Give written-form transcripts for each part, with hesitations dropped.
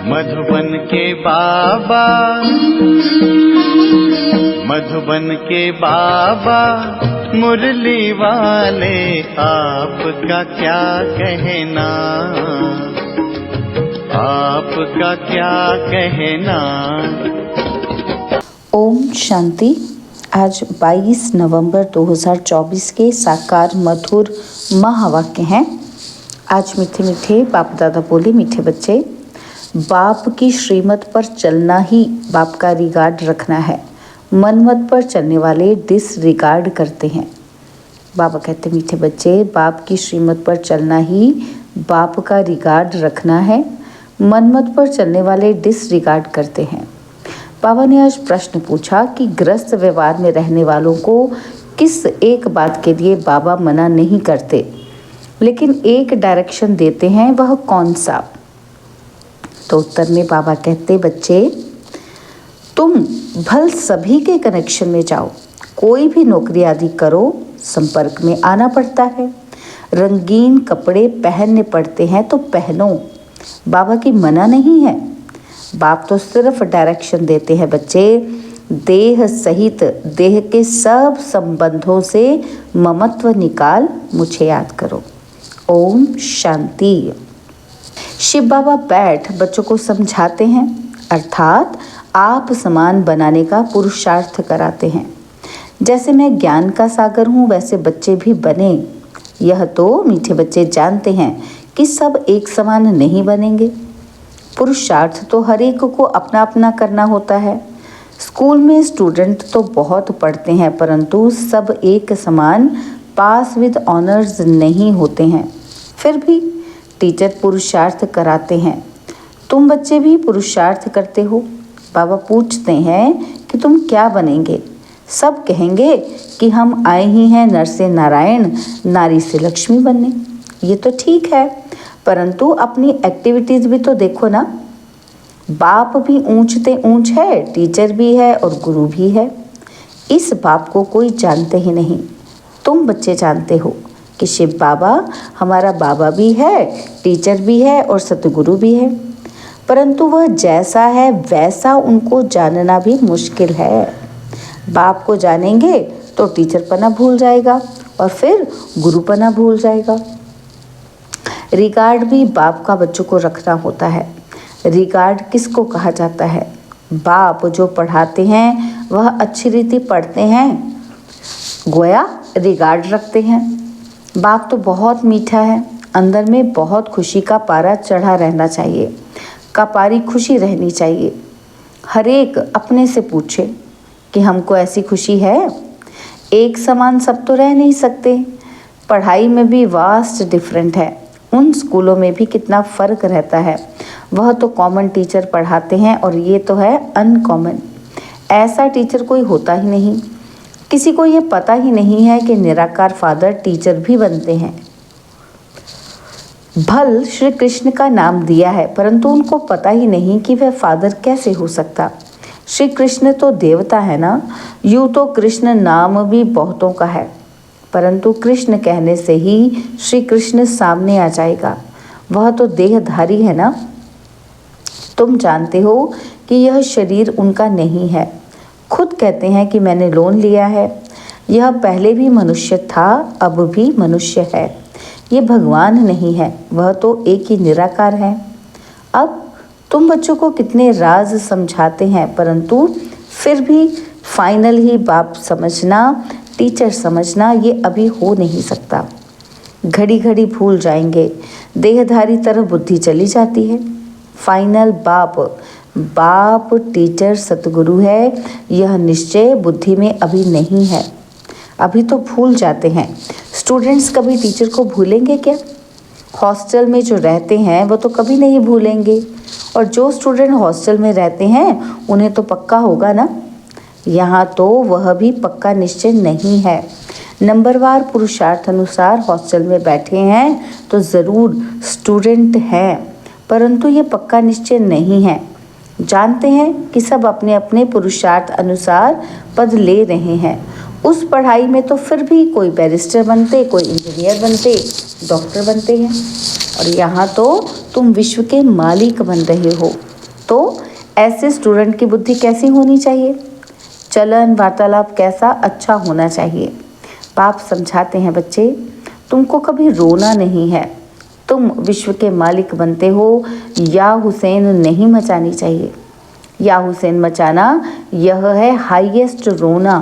मधुबन के बाबा, मधुबन के बाबा मुरली वाले, आपका क्या कहना, आपका क्या कहना। ओम शांति। आज 22 नवंबर 2024 के साकार मधुर महावाक्य हैं। आज मीठे मीठे बाप दादा बोले, मीठे बच्चे, बाप की श्रीमत पर चलना ही बाप का रिगार्ड रखना है। मनमत पर चलने वाले डिसरिगार्ड करते हैं। बाबा कहते, मीठे बच्चे, बाप की श्रीमत पर चलना ही बाप का रिगार्ड रखना है। मनमत पर चलने वाले डिसरिगार्ड करते हैं। बाबा ने आज प्रश्न पूछा कि ग्रस्त व्यवहार में रहने वालों को किस एक बात के लिए बाबा मना नहीं करते, लेकिन एक डायरेक्शन देते हैं, वह कौन सा? तो उत्तर में बाबा कहते, बच्चे, तुम भल सभी के कनेक्शन में जाओ, कोई भी नौकरी आदि करो, संपर्क में आना पड़ता है। रंगीन कपड़े पहनने पड़ते हैं तो पहनो, बाबा की मना नहीं है। बाप तो सिर्फ डायरेक्शन देते हैं, बच्चे। देह सहित देह के सब संबंधों से ममत्व निकाल मुझे याद करो। ओम शांति। शिव बाबा बैठ बच्चों को समझाते हैं, अर्थात आप समान बनाने का पुरुषार्थ कराते हैं। जैसे मैं ज्ञान का सागर हूँ, वैसे बच्चे भी बने। यह तो मीठे बच्चे जानते हैं कि सब एक समान नहीं बनेंगे। पुरुषार्थ तो हर एक को अपना अपना करना होता है। स्कूल में स्टूडेंट तो बहुत पढ़ते हैं, परंतु सब एक समान पास विद ऑनर्स नहीं होते हैं। फिर भी टीचर पुरुषार्थ कराते हैं। तुम बच्चे भी पुरुषार्थ करते हो। बाबा पूछते हैं कि तुम क्या बनेंगे? सब कहेंगे कि हम आए ही हैं नर से नारायण, नारी से लक्ष्मी बनने। ये तो ठीक है, परंतु अपनी एक्टिविटीज भी तो देखो ना। बाप भी ऊंचते ऊंच है, टीचर भी है और गुरु भी है। इस बाप को कोई जानते ही नहीं। तुम बच्चे जानते हो कि शिव बाबा हमारा बाबा भी है, टीचर भी है और सतगुरु भी है, परंतु वह जैसा है वैसा उनको जानना भी मुश्किल है। बाप को जानेंगे तो टीचरपना भूल जाएगा और फिर गुरुपना भूल जाएगा। रिगार्ड भी बाप का बच्चों को रखना होता है। रिगार्ड किसको कहा जाता है? बाप जो पढ़ाते हैं वह अच्छी रीति पढ़ते हैं, गोया रिगार्ड रखते हैं। बाप तो बहुत मीठा है, अंदर में बहुत खुशी का पारा चढ़ा रहना चाहिए, कपारी खुशी रहनी चाहिए। हर एक अपने से पूछे कि हमको ऐसी खुशी है। एक समान सब तो रह नहीं सकते। पढ़ाई में भी वास्ट डिफरेंट है। उन स्कूलों में भी कितना फ़र्क रहता है। वह तो कॉमन टीचर पढ़ाते हैं और ये तो है अनकॉमन। ऐसा टीचर कोई होता ही नहीं। किसी को ये पता ही नहीं है कि निराकार फादर टीचर भी बनते हैं। भल श्री कृष्ण का नाम दिया है, परंतु उनको पता ही नहीं कि वह फादर कैसे हो सकता। श्री कृष्ण तो देवता है ना। यूँ तो कृष्ण नाम भी बहुतों का है, परंतु कृष्ण कहने से ही श्री कृष्ण सामने आ जाएगा। वह तो देहधारी है ना। तुम जानते हो कि यह शरीर उनका नहीं है। खुद कहते हैं कि मैंने लोन लिया है। यह पहले भी मनुष्य था, अब भी मनुष्य है। ये भगवान नहीं है, वह तो एक ही निराकार है। अब तुम बच्चों को कितने राज समझाते हैं, परंतु फिर भी फाइनल ही बाप समझना, टीचर समझना, ये अभी हो नहीं सकता। घड़ी घड़ी भूल जाएंगे, देहधारी तरफ बुद्धि चली जाती है। फाइनल बाप टीचर सतगुरु है, यह निश्चय बुद्धि में अभी नहीं है। अभी तो भूल जाते हैं। स्टूडेंट्स कभी टीचर को भूलेंगे क्या? हॉस्टल में जो रहते हैं वो तो कभी नहीं भूलेंगे, और जो स्टूडेंट हॉस्टल में रहते हैं उन्हें तो पक्का होगा ना। यहाँ तो वह भी पक्का निश्चय नहीं है। नंबरवार पुरुषार्थ अनुसार हॉस्टल में बैठे हैं तो ज़रूर स्टूडेंट हैं, परंतु ये पक्का निश्चय नहीं है। जानते हैं कि सब अपने अपने पुरुषार्थ अनुसार पद ले रहे हैं। उस पढ़ाई में तो फिर भी कोई बैरिस्टर बनते, कोई इंजीनियर बनते, डॉक्टर बनते हैं, और यहाँ तो तुम विश्व के मालिक बन रहे हो। तो ऐसे स्टूडेंट की बुद्धि कैसी होनी चाहिए? चलन वार्तालाप कैसा अच्छा होना चाहिए। बाप समझाते हैं, बच्चे तुमको कभी रोना नहीं है, तुम विश्व के मालिक बनते हो। या हुसैन नहीं मचानी चाहिए। या हुसैन मचाना यह है हाईएस्ट रोना।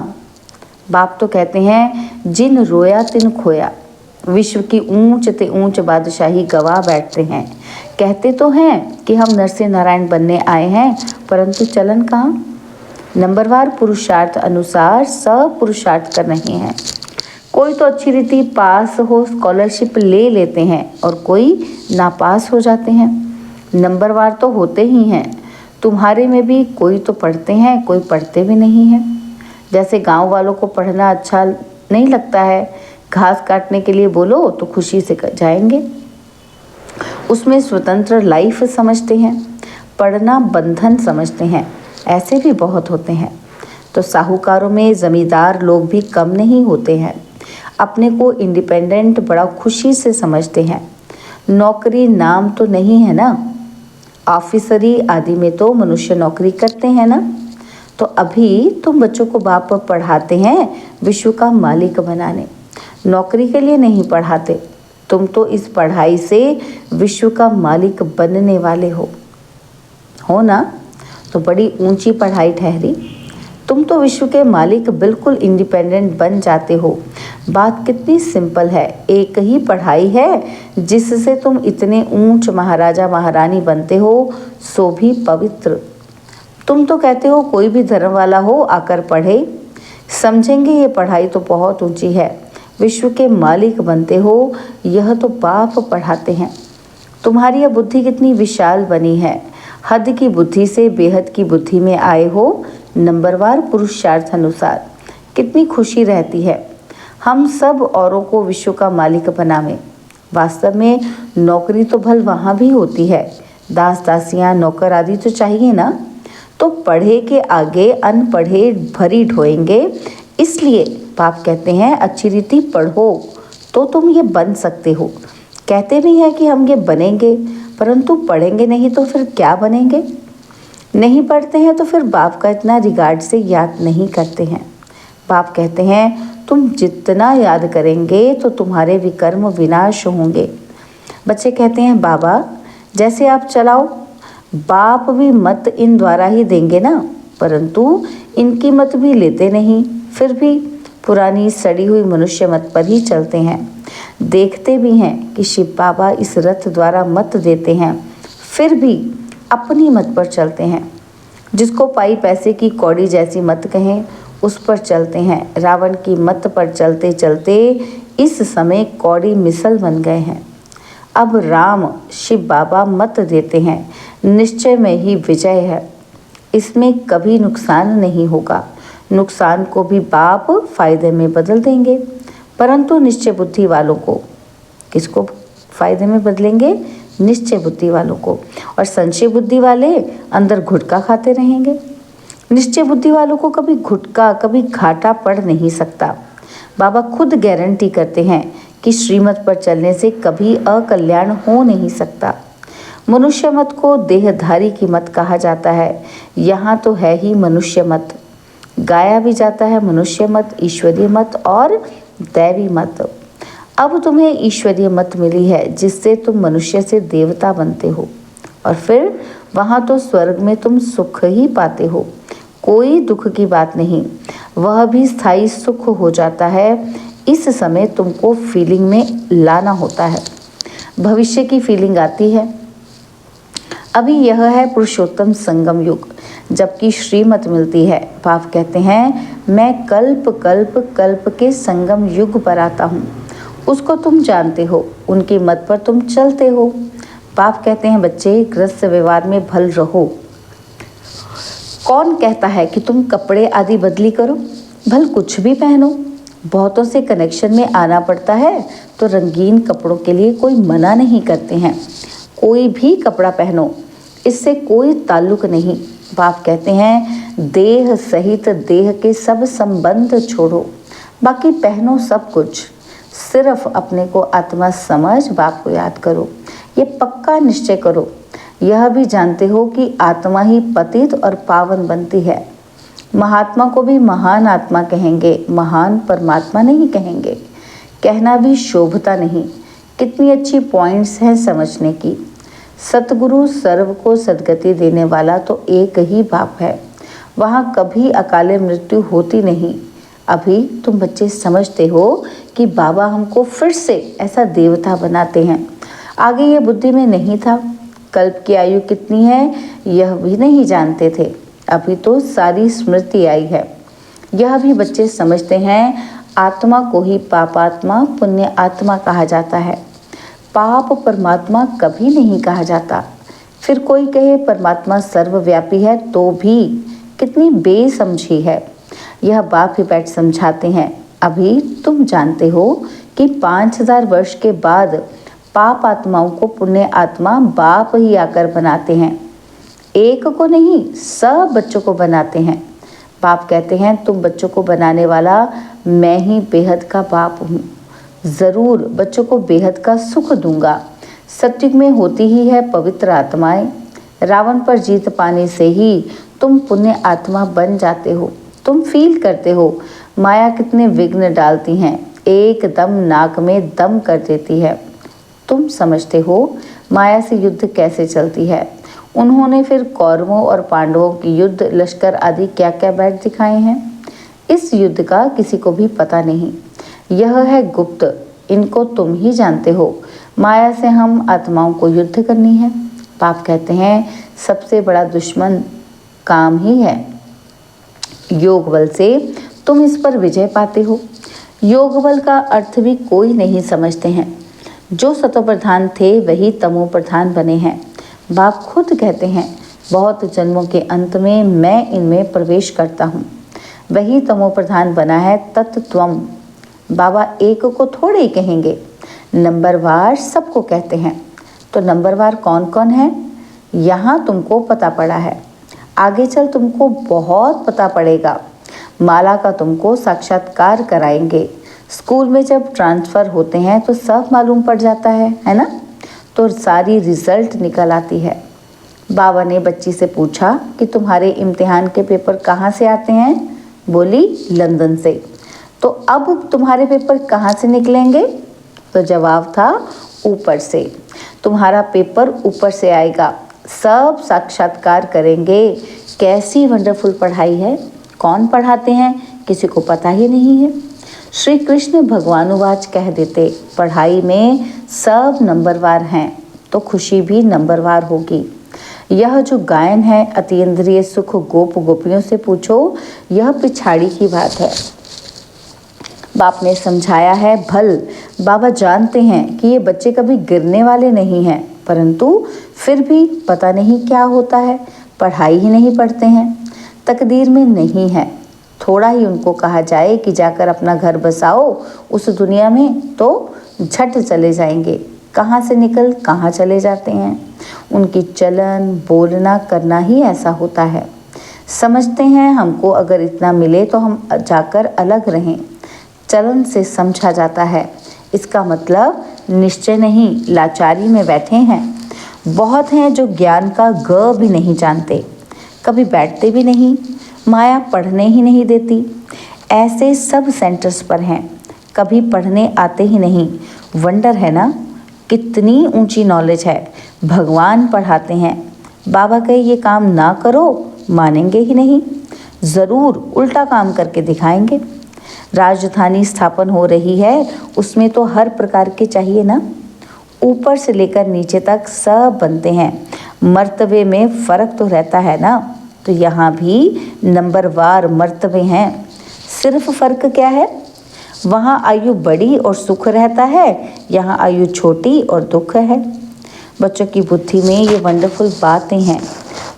बाप तो कहते हैं जिन रोया तिन खोया। विश्व की ऊंच ते ऊंच बादशाही गवा बैठते हैं। कहते तो हैं कि हम नरसिंह नारायण बनने आए हैं, परंतु चलन कहाँ? नंबरवार पुरुषार्थ अनुसार सब पुरुषार्थ कर रहे हैं। कोई तो अच्छी रीति पास हो स्कॉलरशिप ले लेते हैं और कोई नापास हो जाते हैं। नंबरवार तो होते ही हैं। तुम्हारे में भी कोई तो पढ़ते हैं, कोई पढ़ते भी नहीं हैं। जैसे गांव वालों को पढ़ना अच्छा नहीं लगता है, घास काटने के लिए बोलो तो खुशी से जाएंगे, उसमें स्वतंत्र लाइफ समझते हैं। पढ़ना बंधन समझते हैं, ऐसे भी बहुत होते हैं। तो साहूकारों में ज़मींदार लोग भी कम नहीं होते हैं। अपने को इंडिपेंडेंट बड़ा खुशी से समझते हैं। नौकरी नाम तो नहीं है ना, ऑफिसरी आदि में तो मनुष्य नौकरी करते हैं ना। तो अभी तुम बच्चों को बाप पढ़ाते हैं विश्व का मालिक बनाने, नौकरी के लिए नहीं पढ़ाते। तुम तो इस पढ़ाई से विश्व का मालिक बनने वाले हो ना। तो बड़ी ऊंची पढ़ाई ठहरी। तुम तो विश्व के मालिक बिल्कुल इंडिपेंडेंट बन जाते हो। बात कितनी सिंपल है, एक ही पढ़ाई है जिससे तुम इतने ऊंच महाराजा महारानी बनते हो, सो भी पवित्र। तुम तो कहते हो कोई भी धर्म वाला हो आकर पढ़े, समझेंगे ये पढ़ाई तो बहुत ऊंची है, विश्व के मालिक बनते हो। यह तो बाप पढ़ाते हैं। तुम्हारी यह बुद्धि कितनी विशाल बनी है, हद की बुद्धि से बेहद की बुद्धि में आए हो। नंबरवार पुरुषार्थ अनुसार कितनी खुशी रहती है। हम सब औरों को विश्व का मालिक बनावें। वास्तव में नौकरी तो भल वहाँ भी होती है, दास दासियाँ नौकर आदि तो चाहिए ना। तो पढ़े के आगे अनपढ़े भरी ढोएंगे। इसलिए बाप कहते हैं अच्छी रीति पढ़ो तो तुम ये बन सकते हो। कहते भी हैं कि हम ये बनेंगे, परंतु पढ़ेंगे नहीं तो फिर क्या बनेंगे? नहीं पढ़ते हैं तो फिर बाप का इतना रिगार्ड से याद नहीं करते हैं। बाप कहते हैं तुम जितना याद करेंगे तो तुम्हारे विकर्म विनाश होंगे। बच्चे कहते हैं बाबा जैसे आप चलाओ। बाप भी मत इन द्वारा ही देंगे ना, परंतु इनकी मत भी लेते नहीं। फिर भी पुरानी सड़ी हुई मनुष्य मत पर ही चलते हैं। देखते भी हैं कि शिव बाबा इस रथ द्वारा मत देते हैं, फिर भी अपनी मत पर चलते हैं। जिसको पाई पैसे की कौड़ी जैसी मत कहें उस पर चलते हैं। रावण की मत पर चलते चलते इस समय कौड़ी मिसल बन गए हैं। अब राम शिव बाबा मत देते हैं, निश्चय में ही विजय है, इसमें कभी नुकसान नहीं होगा। नुकसान को भी बाप फायदे में बदल देंगे, परंतु निश्चय बुद्धि वालों को, किसको फायदे में बदलेंगे? निश्चय बुद्धि वालों को। और संशय बुद्धि वाले अंदर घुटका खाते रहेंगे। निश्चय बुद्धि वालों को कभी घुटका कभी घाटा पड़ नहीं सकता। बाबा खुद गारंटी करते हैं कि श्रीमत पर चलने से कभी अकल्याण हो नहीं सकता। मनुष्य मत को देहधारी की मत कहा जाता है। यहाँ तो है ही मनुष्य मत। गाया भी जाता है मनुष्य मत, ईश्वरीय मत और दैवी मत। अब तुम्हें ईश्वरीय मत मिली है जिससे तुम मनुष्य से देवता बनते हो और फिर वहाँ तो स्वर्ग में तुम सुख ही पाते हो। कोई दुख की बात नहीं, वह भी स्थायी सुख हो जाता है। इस समय तुमको फीलिंग में लाना होता है, भविष्य की फीलिंग आती है। अभी यह है पुरुषोत्तम संगम युग, जबकि श्रीमत मिलती है। बाप कहते हैं मैं कल्प कल्प कल्प के संगम युग पर आता हूँ, उसको तुम जानते हो, उनकी मत पर तुम चलते हो। बाप कहते हैं बच्चे गृहस्थ व्यवहार में भल रहो। कौन कहता है कि तुम कपड़े आदि बदली करो? भल कुछ भी पहनो। बहुतों से कनेक्शन में आना पड़ता है तो रंगीन कपड़ों के लिए कोई मना नहीं करते हैं। कोई भी कपड़ा पहनो, इससे कोई ताल्लुक नहीं। बाप कहते हैं देह सहित देह के सब संबंध छोड़ो, बाकी पहनो सब कुछ, सिर्फ अपने को आत्मा समझ बाप को याद करो। ये पक्का निश्चय करो, यह भी जानते हो कि आत्मा ही पतित और पावन बनती है। महात्मा को भी महान आत्मा कहेंगे, महान परमात्मा नहीं कहेंगे। कहना भी शोभता नहीं। कितनी अच्छी पॉइंट्स हैं समझने की। सतगुरु सर्व को सद्गति देने वाला तो एक ही बाप है। वहाँ कभी अकाले मृत्यु होती नहीं। अभी तुम बच्चे समझते हो कि बाबा हमको फिर से ऐसा देवता बनाते हैं। आगे ये बुद्धि में नहीं था। कल्प की आयु कितनी है यह भी नहीं जानते थे। अभी तो सारी स्मृति आई है। यह भी बच्चे समझते हैं। आत्मा को ही पापात्मा पुण्य आत्मा कहा जाता है। पाप परमात्मा कभी नहीं कहा जाता। फिर कोई कहे परमात्मा सर्वव्यापी है तो भी कितनी बेसमझी है। यह बाप ही बैठ समझाते हैं। अभी तुम जानते हो कि 5000 वर्ष के बाद पाप आत्माओं को पुण्य आत्मा बाप ही आकर बनाते हैं। एक को नहीं, सब बच्चों को बनाते हैं। बाप कहते हैं तुम बच्चों को बनाने वाला मैं ही बेहद का बाप हूँ। ज़रूर बच्चों को बेहद का सुख दूंगा। सत्युग में होती ही है पवित्र आत्माएं। रावण पर जीत पाने से ही तुम पुण्य आत्मा बन जाते हो। तुम फील करते हो माया कितने विघ्न डालती हैं, एकदम नाक में दम कर देती है। तुम समझते हो माया से युद्ध कैसे चलती है। उन्होंने फिर कौरवों और पांडवों की युद्ध लश्कर आदि क्या क्या बैठ दिखाए हैं। इस युद्ध का किसी को भी पता नहीं। यह है गुप्त, इनको तुम ही जानते हो। माया से हम आत्माओं को युद्ध करनी है। बाप कहते हैं सबसे बड़ा दुश्मन काम ही है। योग बल से तुम इस पर विजय पाते हो। योग बल का अर्थ भी कोई नहीं समझते हैं। जो सतो प्रधान थे वही तमो प्रधान बने हैं। बाप खुद कहते हैं बहुत जन्मों के अंत में मैं इनमें प्रवेश करता हूँ। वही तमो प्रधान बना है तत्त्वम। बाबा एक को थोड़े ही कहेंगे, नंबरवार सबको कहते हैं। तो नंबरवार कौन कौन है यहाँ तुमको पता पड़ा है। आगे चल तुमको बहुत पता पड़ेगा। माला का तुमको साक्षात्कार कराएंगे। स्कूल में जब ट्रांसफ़र होते हैं तो सब मालूम पड़ जाता है ना। तो सारी रिजल्ट निकल आती है। बाबा ने बच्ची से पूछा कि तुम्हारे इम्तिहान के पेपर कहाँ से आते हैं। बोली लंदन से। तो अब तुम्हारे पेपर कहाँ से निकलेंगे। तो जवाब था ऊपर से। तुम्हारा पेपर ऊपर से आएगा। सब साक्षात्कार करेंगे। कैसी वंडरफुल पढ़ाई है। कौन पढ़ाते हैं किसी को पता ही नहीं है। श्री कृष्ण भगवानुवाच कह देते पढ़ाई में सब नंबरवार हैं तो खुशी भी नंबरवार होगी। यह जो गायन है अतीन्द्रिय सुख गोप गोपियों से पूछो, यह पिछाड़ी की बात है। बाप ने समझाया है भल। बाबा जानते हैं कि ये बच्चे कभी गिरने वाले नहीं हैं, परंतु फिर भी पता नहीं क्या होता है, पढ़ाई ही नहीं पढ़ते हैं। तकदीर में नहीं है। थोड़ा ही उनको कहा जाए कि जाकर अपना घर बसाओ उस दुनिया में तो झट चले जाएंगे। कहाँ से निकल कहाँ चले जाते हैं। उनकी चलन बोलना करना ही ऐसा होता है। समझते हैं हमको अगर इतना मिले तो हम जाकर अलग रहें। चलन से समझा जाता है। इसका मतलब निश्चय नहीं, लाचारी में बैठे हैं। बहुत हैं जो ज्ञान का ग भी नहीं जानते, कभी बैठते भी नहीं, माया पढ़ने ही नहीं देती। ऐसे सब सेंटर्स पर हैं, कभी पढ़ने आते ही नहीं। वंडर है ना, कितनी ऊंची नॉलेज है। भगवान पढ़ाते हैं। बाबा कहे ये काम ना करो, मानेंगे ही नहीं, ज़रूर उल्टा काम करके दिखाएंगे। राजधानी स्थापन हो रही है, उसमें तो हर प्रकार के चाहिए ना। ऊपर से लेकर नीचे तक सब बनते हैं। मर्तबे में फ़र्क तो रहता है ना। तो यहाँ भी नंबरवार मर्तबे हैं। सिर्फ फ़र्क क्या है, वहाँ आयु बड़ी और सुख रहता है, यहाँ आयु छोटी और दुख है। बच्चों की बुद्धि में ये वंडरफुल बातें हैं।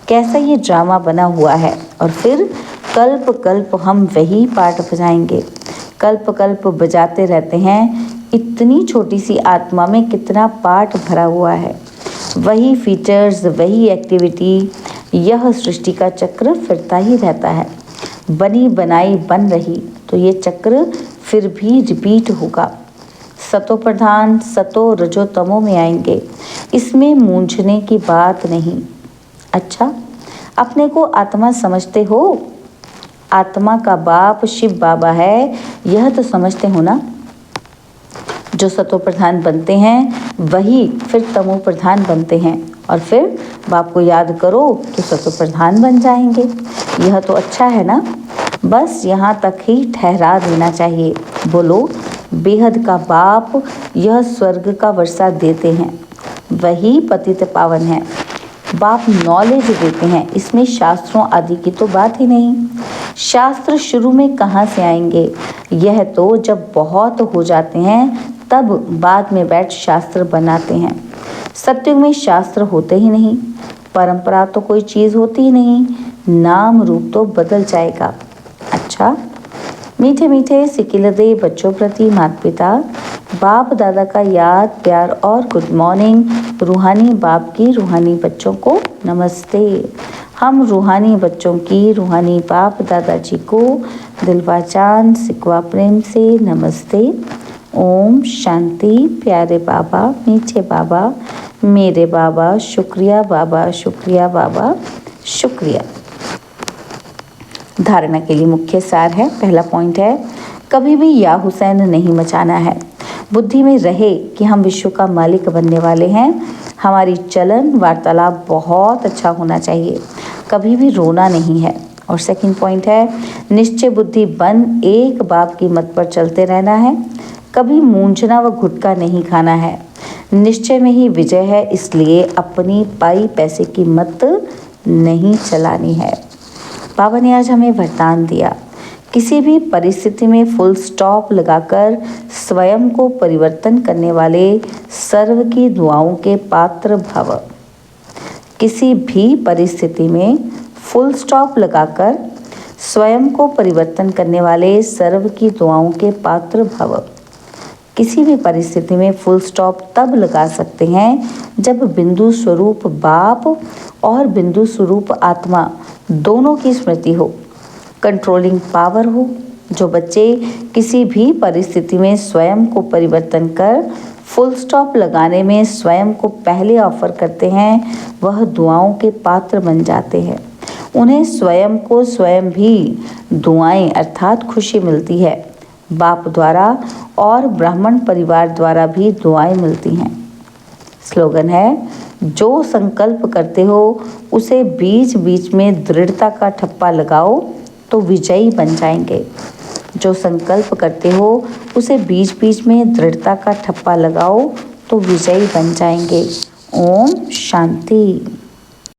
कैसा ये ड्रामा बना हुआ है। और फिर कल्प कल्प हम वही पाठ बजाएंगे। कल्प कल्प बजाते रहते हैं। इतनी छोटी सी आत्मा में कितना पाठ भरा हुआ है। वही फीचर्स, वही एक्टिविटी, यह सृष्टि का चक्र फिरता ही रहता है। बनी बनाई बन रही तो ये चक्र फिर भी रिपीट होगा। सतो प्रधान सतो रजो तमो में आएंगे। इसमें मूंझने की बात नहीं। अच्छा, अपने को आत्मा समझते हो? आत्मा का बाप शिव बाबा है, यह तो समझते हो ना। जो सतो प्रधान बनते हैं वही फिर तमो प्रधान बनते हैं, और फिर बाप को याद करो तो सतो प्रधान बन जाएंगे। यह तो अच्छा है ना। बस यहाँ तक ही ठहरा देना चाहिए। बोलो, बेहद का बाप यह स्वर्ग का वर्षा देते हैं, वही पतित पावन है। बाप नॉलेज देते हैं, इसमें शास्त्रों आदि की तो बात ही नहीं। शास्त्र शुरू में कहाँ से आएंगे? यह तो जब बहुत हो जाते हैं तब बाद में बैठ शास्त्र बनाते हैं। सत्युग में शास्त्र होते ही नहीं, परंपरा तो कोई चीज़ होती ही नहीं, नाम रूप तो बदल जाएगा। अच्छा, मीठे मीठे सिकिलदे बच्चों प्रति माता पिता बाप दादा का याद प्यार और गुड मॉर्निंग। रूहानी बाप की रूहानी बच्चों को नमस्ते। हम रूहानी बच्चों की रूहानी बाप दादाजी को दिलवा चांद सिकवा प्रेम से नमस्ते। ओम शांति। प्यारे बाबा, मीठे बाबा, मेरे बाबा, शुक्रिया बाबा, शुक्रिया बाबा, शुक्रिया। धारणा के लिए मुख्य सार है। पहला पॉइंट है, कभी भी या हुसैन नहीं मचाना है। बुद्धि में रहे कि हम विश्व का मालिक बनने वाले हैं। हमारी चलन वार्तालाप बहुत अच्छा होना चाहिए, कभी भी रोना नहीं है। और सेकंड पॉइंट है, निश्चय बुद्धि बन एक बाप की मत पर चलते रहना है। कभी मूंझना व घुटका नहीं खाना है। निश्चय में ही विजय है, इसलिए अपनी पाई पैसे की मत नहीं चलानी है। बाबा ने आज हमें वरदान दिया, किसी भी परिस्थिति में फुल स्टॉप लगाकर स्वयं को परिवर्तन करने वाले सर्व की दुआओं के पात्र भव। किसी भी परिस्थिति में फुल स्टॉप लगाकर स्वयं को परिवर्तन करने वाले सर्व की दुआओं के पात्र भव। किसी भी परिस्थिति में फुल स्टॉप तब लगा सकते हैं जब बिंदु स्वरूप बाप और बिंदु स्वरूप आत्मा दोनों की स्मृति हो, कंट्रोलिंग पावर हो। जो बच्चे किसी भी परिस्थिति में स्वयं को परिवर्तन कर फुल स्टॉप लगाने में स्वयं को पहले ऑफर करते हैं, वह दुआओं के पात्र बन जाते हैं। उन्हें स्वयं को स्वयं भी दुआएं अर्थात खुशी मिलती है। बाप द्वारा और ब्राह्मण परिवार द्वारा भी दुआएं मिलती हैं। स्लोगन है, जो संकल्प करते हो उसे बीच बीच में दृढ़ता का ठप्पा लगाओ तो विजयी बन जाएंगे। जो संकल्प करते हो उसे बीच बीच में दृढ़ता का ठप्पा लगाओ तो विजयी बन जाएंगे। ओम शांति।